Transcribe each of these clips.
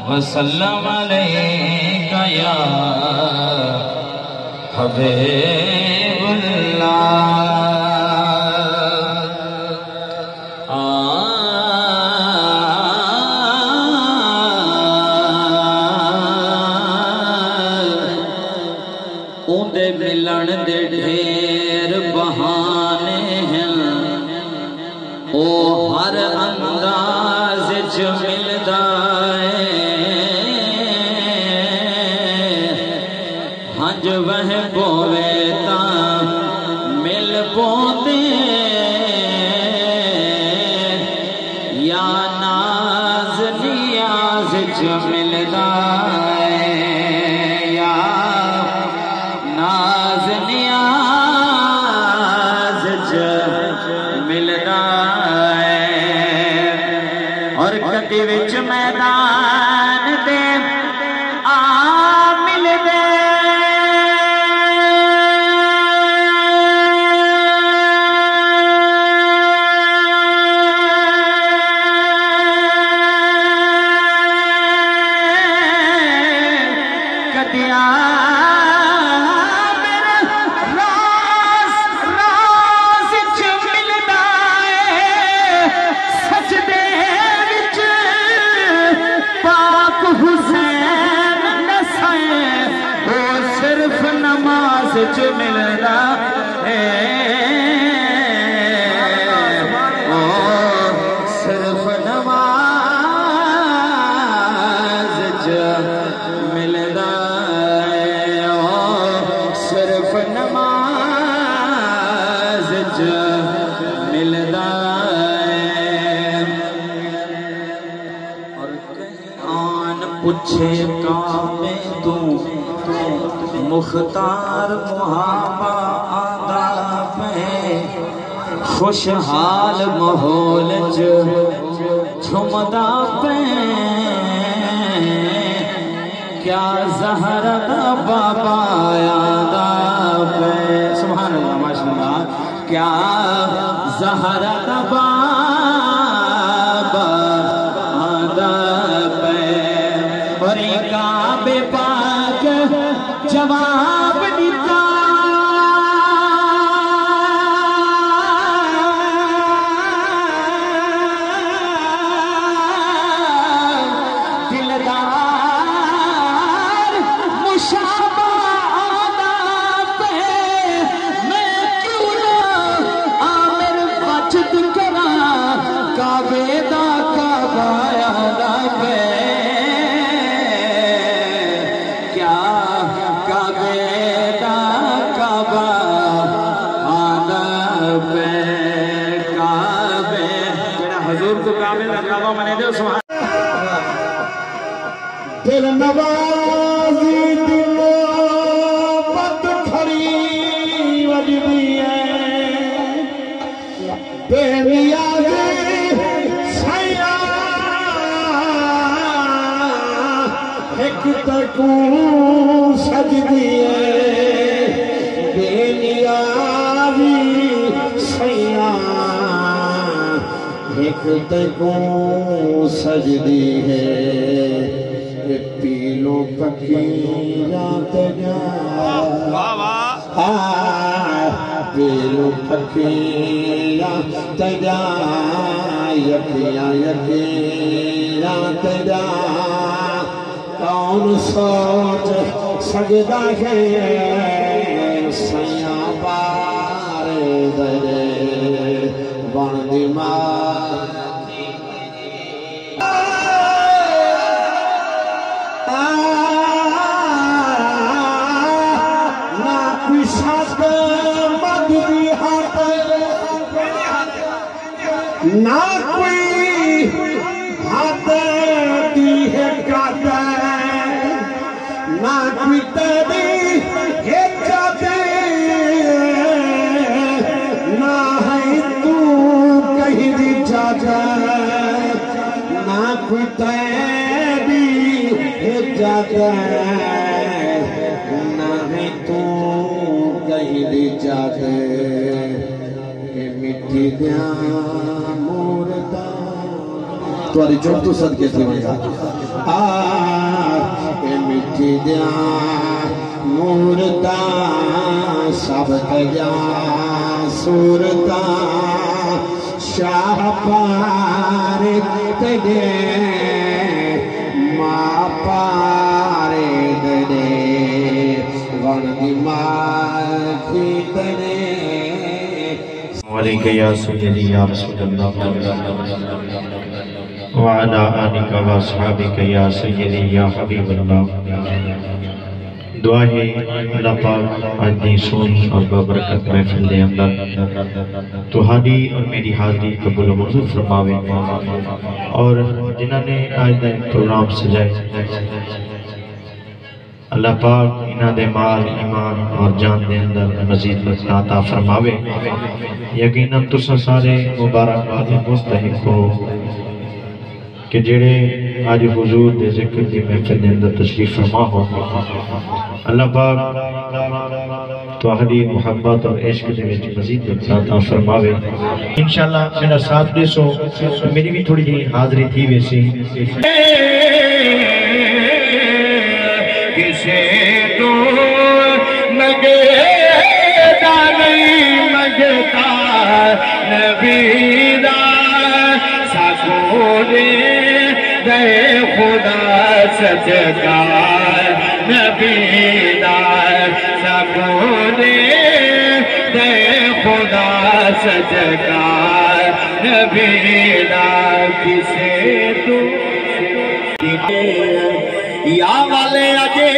वसल्लम अलैका या हबीबुल्लाह। उन्दे मिलन दे ढेर बहाने हैं, ओ हर अंदाज च मिलदा है। हंज वह पोवे तां मिल पोंदे, या नाज नियाज च मिलदा है, या नाज नियाज च मिलदा है। और कदी विच मैदान दे आ मिलदे, कदिया च मिलदा है, ओ सिर्फ नमाज च मिलदा है, ओ सिर्फ नमाज च मिलदा है। और आन पूछे कामे तू मुख्तार मुहाबा आदा पे, खुशहाल माहौल च झुमदा पे। क्या ज़हरा बाबा आदा पे, सुभान अल्लाह माशाअल्लाह। क्या ज़हरा बाबा आदा पे, और काबे पाक जवाब दिता, दिलदार मुशाबा आदा पे। मैं क्यों ना आमिर मजद करा, काबे दा काबा आदा पे। हजूर को काबे का काबा मने दो सुभान। दिल नवाज़ी दिलो पत खड़ी वजदी है, बेनियाज़ी सैया एक तकू सजदी है, बेनियाज़ी सैया एक तको सजदी है। पीलो फकीरा तजा, पीलो फकीरा तजा, यकिया यकीरा तजा। कौन सोच सजदा है, सैया पार दरे बन दिमाग। ना कोई साथ मधुरी हाथ, ना कोई हाथ दी है काटा, ना कोई तेरी है जाते, ना है तू कहीं दी जाता, ना कोई तेरी है जाता, ना है तू कहीं दी जाते। मिट्टी द्या तुम्हारी जुड़तू सदके थी वगा मिठी दिया मूरता सब तजा सूरता शाह पार तजे माँ पारे दे वन दी माखी तने वालेकुम या सय्यदी या रसूलल्लाह व अला आलिका व अस्हाबिका या सय्यदी या हबीबल्लाह। दुआ है अल्लाह पाक आज दी सोनी और बबरकत महफिल दे अंदर तुहाडी और मेरी हाज़री कबूल व मंजूर फरमावे और जिन्हां ने आज दा प्रोग्राम सजाया अल्लाह पाक इन्हां दे माल ईमान और जान दे अंदर मजीद बरकत अता फरमावे। यकीनन तुसां सारे मुबारकबाद दे मुस्तहिक हो कि जेड़े आज हुजूर दे जिक्र दी महफिल दे अंदर तशरीफ फरमा हो। अल्लाह पाक तुहाडी मोहब्बत और इश्क दे विच मजीद बरकत अता फरमावे। इंशाअल्लाह मेरा साथ देसो, मेरी भी थोड़ी जी हाज़री थी वैसी किसे तो मगेदा नहीं मगता नबीदा सकोरे दे खुदा सजदा नबीदा सकोरे दे खुदा सजदा नबीदा किसे तो या वाले अजे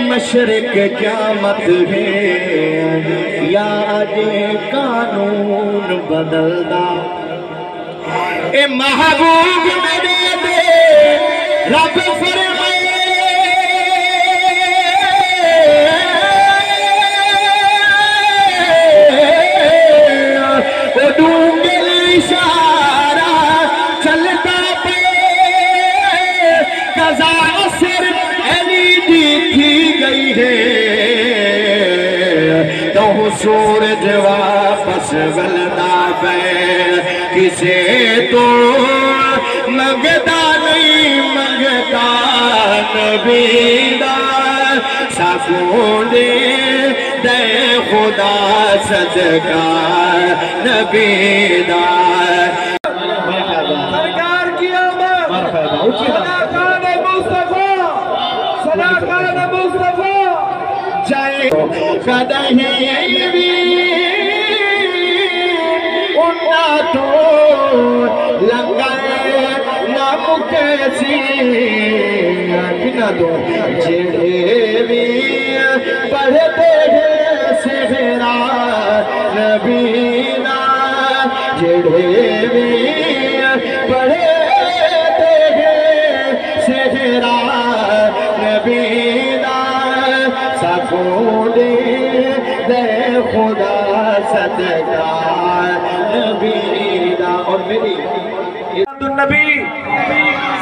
मशरिक क़यामत है या अजे कानून बदलदा ए महबूब मेरे दे रब फरमाए ओ डूंगे इशारा चलता पे कज़ा सिर एनी देखी गई है तो सूरज वापस गलना पे किसे तो मंगता नहीं मंगता नबीदा सकोने दे खुदा सदका नबीदा सरकार की आमद सदाकात मुस्तफा सदाकात मुस्तफा जय कदही भी उन्ना तो लंगाए ना मुकेसी किना दो जेड़े भी पढ़ते हैं सिहरा नबीना जेड़े भी पढ़ते हैं सिहरा नबीना सकोने दे खुदा सदका नबीना। और मेरी नबी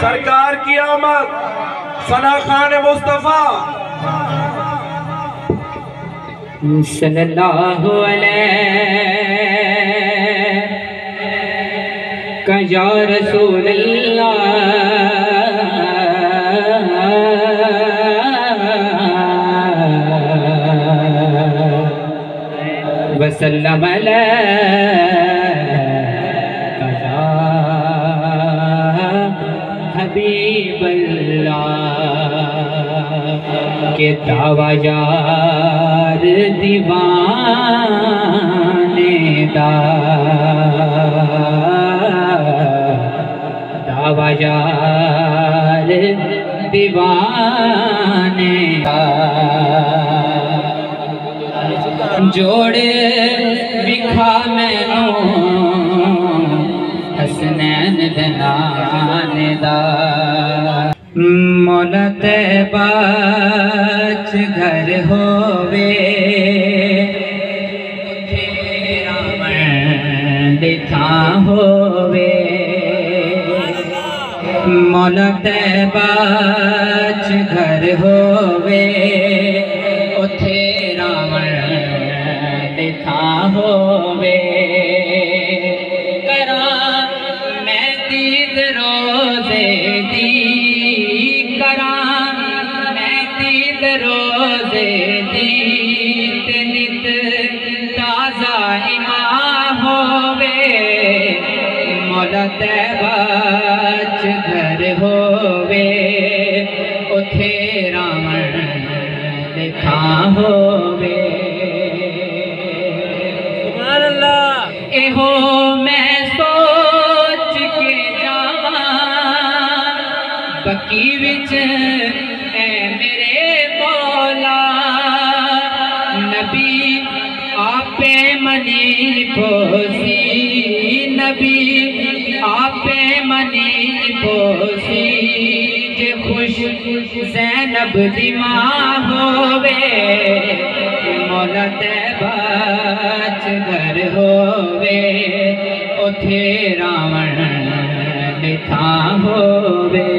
सरकार की आमद सना खान मुस्तफा सल्लल्लाहु अलैहि का या रसूल अल्लाह वसल्लम के दावा यार दीवाने दावा यार दीवाने जोड़े विखा मैनू हसनैन दनाने दा मौला तैबा घर होवे लिखा होवे मौला तैबा घर होवे उथे रावण लिखा होवे करा मैं दीद मौला तैबा च घर होवे उथे रावण दे थां होवे। सुभान अल्लाह। एहो मैं सोच के जावां बकी विच ए मेरे मौला नबी आपे मनी पोसी नबी आपे मनी पोसी जे खुश ज़ैनब दी मां होवे मौला तैबा च घर होवे उथे रावण दे थां होवे।